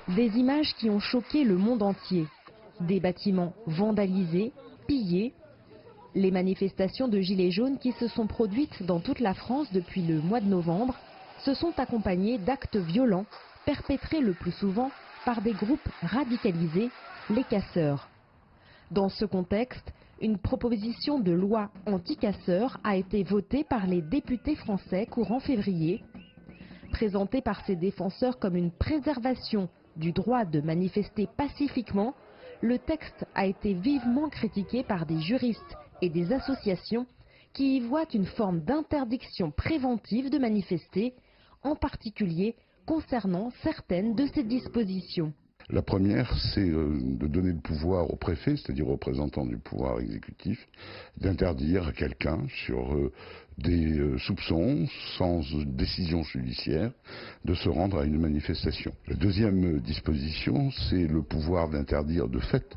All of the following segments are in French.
Des images qui ont choqué le monde entier. Des bâtiments vandalisés, pillés. Les manifestations de Gilets jaunes qui se sont produites dans toute la France depuis le mois de novembre se sont accompagnées d'actes violents perpétrés le plus souvent par des groupes radicalisés, les casseurs. Dans ce contexte, une proposition de loi anti-casseurs a été votée par les députés français courant février. Présentée par ses défenseurs comme une préservation du droit de manifester pacifiquement, le texte a été vivement critiqué par des juristes et des associations qui y voient une forme d'interdiction préventive de manifester, en particulier concernant certaines de ces dispositions. La première, c'est de donner le pouvoir au préfet, c'est-à-dire au représentant du pouvoir exécutif, d'interdire à quelqu'un sur des soupçons, sans décision judiciaire, de se rendre à une manifestation. La deuxième disposition, c'est le pouvoir d'interdire de fait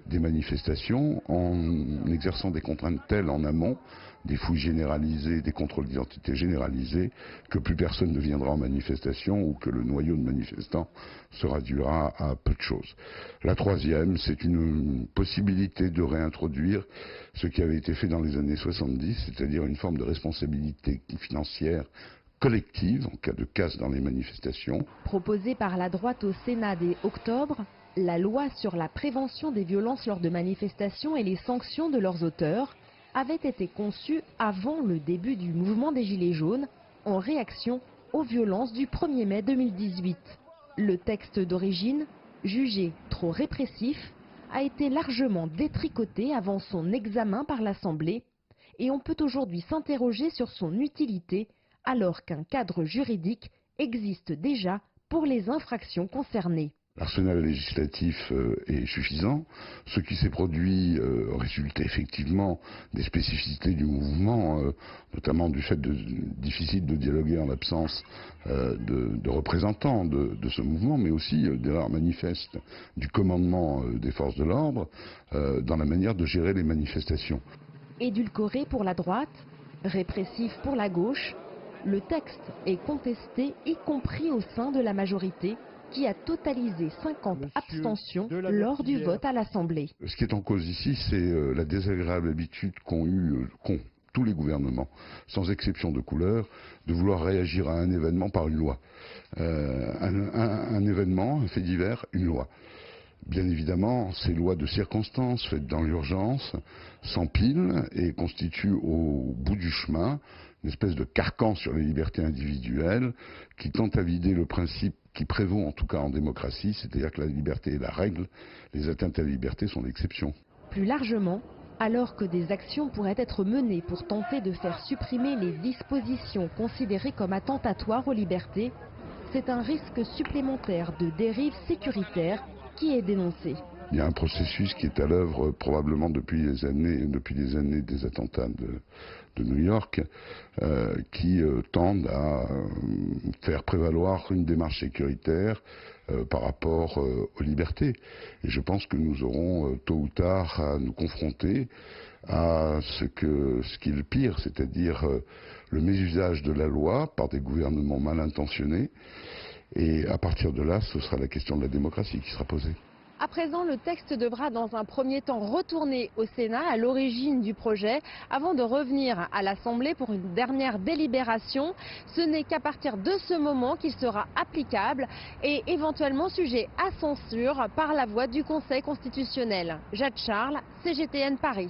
des manifestations en exerçant des contraintes telles en amont, des fouilles généralisées, des contrôles d'identité généralisés, que plus personne ne viendra en manifestation ou que le noyau de manifestants se réduira à peu de choses. La troisième, c'est une possibilité de réintroduire ce qui avait été fait dans les années 70, c'est-à-dire une forme de responsabilité financière collective en cas de casse dans les manifestations. Proposée par la droite au Sénat dès octobre, la loi sur la prévention des violences lors de manifestations et les sanctions de leurs auteurs avait été conçue avant le début du mouvement des Gilets jaunes, en réaction aux violences du 1er mai 2018. Le texte d'origine, jugé trop répressif, a été largement détricoté avant son examen par l'Assemblée et on peut aujourd'hui s'interroger sur son utilité alors qu'un cadre juridique existe déjà pour les infractions concernées. L'arsenal législatif est suffisant. Ce qui s'est produit résulte effectivement des spécificités du mouvement, notamment du fait difficile de dialoguer en l'absence de représentants de ce mouvement, mais aussi d'erreurs manifestes du commandement des forces de l'ordre dans la manière de gérer les manifestations. Édulcoré pour la droite, répressif pour la gauche, le texte est contesté y compris au sein de la majorité, qui a totalisé 50 abstentions lors du vote à l'Assemblée. Ce qui est en cause ici, c'est la désagréable habitude qu'ont tous les gouvernements, sans exception de couleur, de vouloir réagir à un événement par une loi. Un événement, un fait divers, une loi. Bien évidemment, ces lois de circonstances faites dans l'urgence s'empilent et constituent au bout du chemin une espèce de carcan sur les libertés individuelles qui tente à vider le principe qui prévaut en tout cas en démocratie, c'est-à-dire que la liberté est la règle, les atteintes à la liberté sont l'exception. Plus largement, alors que des actions pourraient être menées pour tenter de faire supprimer les dispositions considérées comme attentatoires aux libertés, c'est un risque supplémentaire de dérive sécuritaire qui est dénoncé. Il y a un processus qui est à l'œuvre probablement depuis les années des attentats de New York qui tendent à faire prévaloir une démarche sécuritaire par rapport aux libertés. Et je pense que nous aurons tôt ou tard à nous confronter à ce qui est le pire, c'est-à-dire le mésusage de la loi par des gouvernements mal intentionnés. Et à partir de là, ce sera la question de la démocratie qui sera posée. À présent, le texte devra dans un premier temps retourner au Sénat, à l'origine du projet, avant de revenir à l'Assemblée pour une dernière délibération. Ce n'est qu'à partir de ce moment qu'il sera applicable et éventuellement sujet à censure par la voie du Conseil constitutionnel. Jade Charles, CGTN Paris.